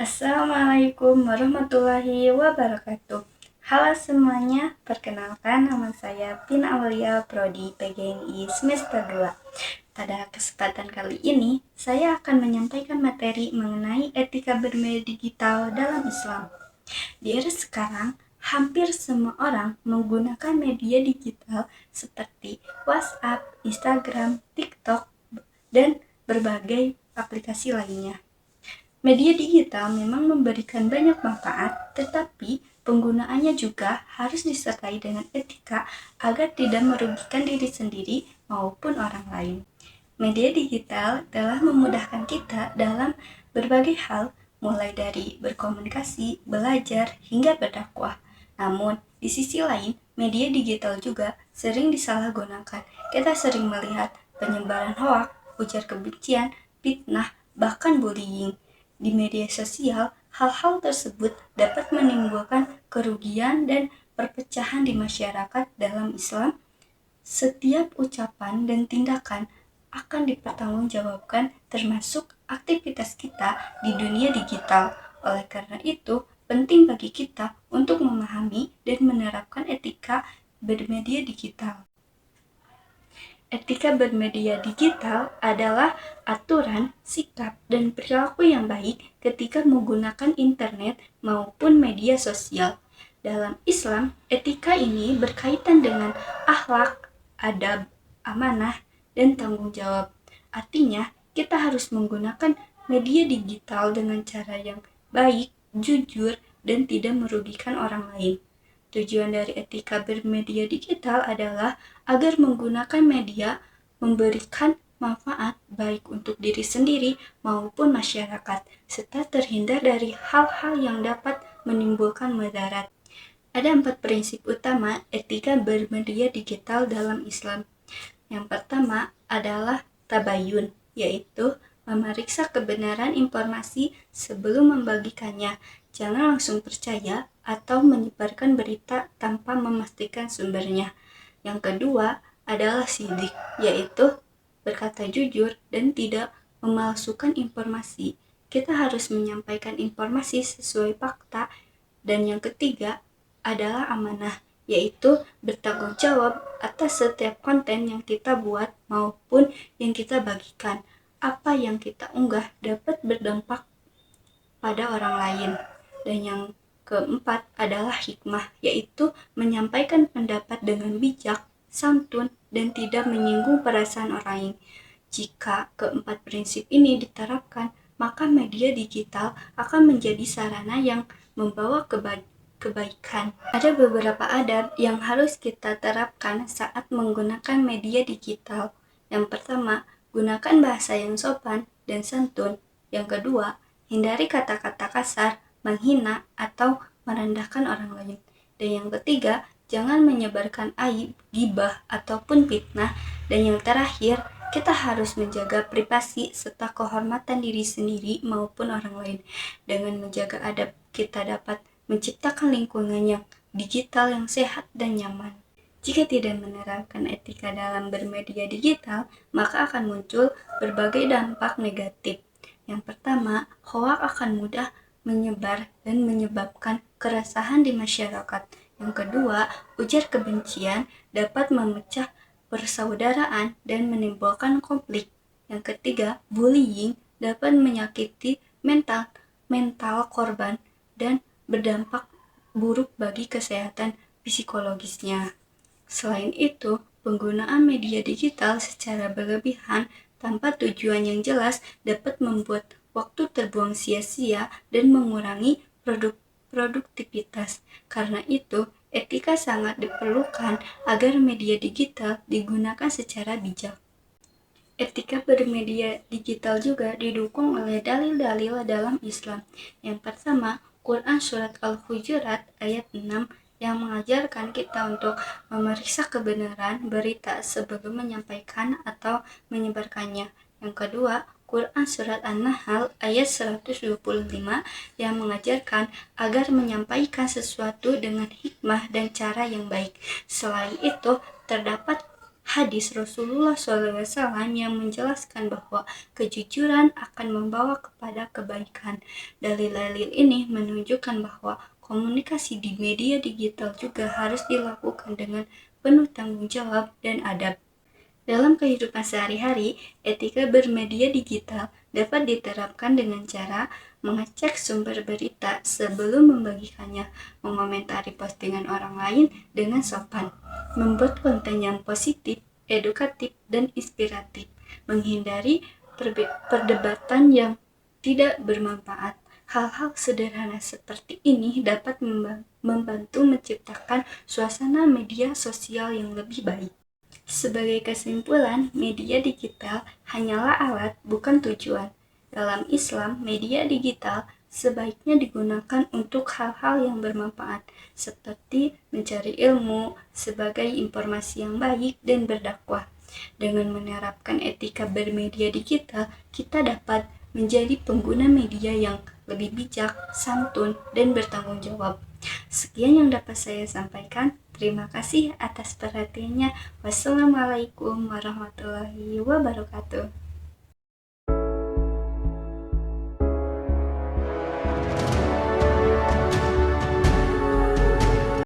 Assalamualaikum warahmatullahi wabarakatuh. Halo semuanya, perkenalkan nama saya Pina Aulia Prodi PGNI semester 2. Pada kesempatan kali ini, saya akan menyampaikan materi mengenai etika bermedia digital dalam Islam. Di era sekarang, hampir semua orang menggunakan media digital seperti WhatsApp, Instagram, TikTok, dan berbagai aplikasi lainnya. Media digital memang memberikan banyak manfaat, tetapi penggunaannya juga harus disertai dengan etika agar tidak merugikan diri sendiri maupun orang lain. Media digital telah memudahkan kita dalam berbagai hal, mulai dari berkomunikasi, belajar, hingga berdakwah. Namun, di sisi lain, media digital juga sering disalahgunakan. Kita sering melihat penyebaran hoaks, ujar kebencian, fitnah, bahkan bullying. Di media sosial, hal-hal tersebut dapat menimbulkan kerugian dan perpecahan di masyarakat. Dalam Islam, setiap ucapan dan tindakan akan dipertanggungjawabkan, termasuk aktivitas kita di dunia digital. Oleh karena itu, penting bagi kita untuk memahami dan menerapkan etika bermedia digital. Etika bermedia digital adalah aturan, sikap, dan perilaku yang baik ketika menggunakan internet maupun media sosial. Dalam Islam, etika ini berkaitan dengan akhlak, adab, amanah, dan tanggung jawab. Artinya, kita harus menggunakan media digital dengan cara yang baik, jujur, dan tidak merugikan orang lain. Tujuan dari etika bermedia digital adalah agar menggunakan media memberikan manfaat baik untuk diri sendiri maupun masyarakat, serta terhindar dari hal-hal yang dapat menimbulkan mudarat. Ada 4 prinsip utama etika bermedia digital dalam Islam. Yang pertama adalah tabayun, yaitu memeriksa kebenaran informasi sebelum membagikannya. Jangan langsung percaya atau menyebarkan berita tanpa memastikan sumbernya. Yang kedua adalah sidik, yaitu berkata jujur dan tidak memalsukan informasi. Kita harus menyampaikan informasi sesuai fakta. Dan yang ketiga adalah amanah, yaitu bertanggung jawab atas setiap konten yang kita buat maupun yang kita bagikan. Apa yang kita unggah dapat berdampak pada orang lain. Dan yang keempat adalah hikmah, yaitu menyampaikan pendapat dengan bijak, santun, dan tidak menyinggung perasaan orang lain. Jika keempat prinsip ini diterapkan, maka media digital akan menjadi sarana yang membawa kebaikan. Ada beberapa adab yang harus kita terapkan saat menggunakan media digital. Yang pertama, gunakan bahasa yang sopan dan santun. Yang kedua, hindari kata-kata kasar, menghina, atau merendahkan orang lain. Dan yang ketiga, jangan menyebarkan aib, ghibah, ataupun fitnah. Dan yang terakhir, kita harus menjaga privasi serta kehormatan diri sendiri maupun orang lain. Dengan menjaga adab, kita dapat menciptakan lingkungan yang digital yang sehat dan nyaman. Jika tidak menerapkan etika dalam bermedia digital, maka akan muncul berbagai dampak negatif. Yang pertama, hoaks akan mudah menyebar dan menyebabkan keresahan di masyarakat. Yang kedua, ujar kebencian dapat memecah persaudaraan dan menimbulkan konflik. Yang ketiga, bullying dapat menyakiti mental korban dan berdampak buruk bagi kesehatan psikologisnya. Selain itu, penggunaan media digital secara berlebihan tanpa tujuan yang jelas dapat membuat waktu terbuang sia-sia dan mengurangi produktivitas. Karena itu, etika sangat diperlukan agar media digital digunakan secara bijak. Etika bermedia digital juga didukung oleh dalil-dalil dalam Islam. Yang pertama, Quran Surat Al-Hujurat ayat 6 yang mengajarkan kita untuk memeriksa kebenaran berita sebelum menyampaikan atau menyebarkannya. Yang kedua, Quran Surat An-Nahl ayat 125 yang mengajarkan agar menyampaikan sesuatu dengan hikmah dan cara yang baik. Selain itu, terdapat hadis Rasulullah SAW yang menjelaskan bahwa kejujuran akan membawa kepada kebaikan. Dalil-dalil ini menunjukkan bahwa komunikasi di media digital juga harus dilakukan dengan penuh tanggung jawab dan adab. Dalam kehidupan sehari-hari, etika bermedia digital dapat diterapkan dengan cara mengecek sumber berita sebelum membagikannya, mengomentari postingan orang lain dengan sopan, membuat konten yang positif, edukatif, dan inspiratif, menghindari perdebatan yang tidak bermanfaat. Hal-hal sederhana seperti ini dapat membantu menciptakan suasana media sosial yang lebih baik. Sebagai kesimpulan, media digital hanyalah alat, bukan tujuan. Dalam Islam, media digital sebaiknya digunakan untuk hal-hal yang bermanfaat, seperti mencari ilmu, sebagai informasi yang baik, dan berdakwah. Dengan menerapkan etika bermedia digital, kita dapat menjadi pengguna media yang lebih bijak, santun, dan bertanggung jawab. Sekian yang dapat saya sampaikan. Terima kasih atas perhatiannya. Wassalamualaikum warahmatullahi wabarakatuh.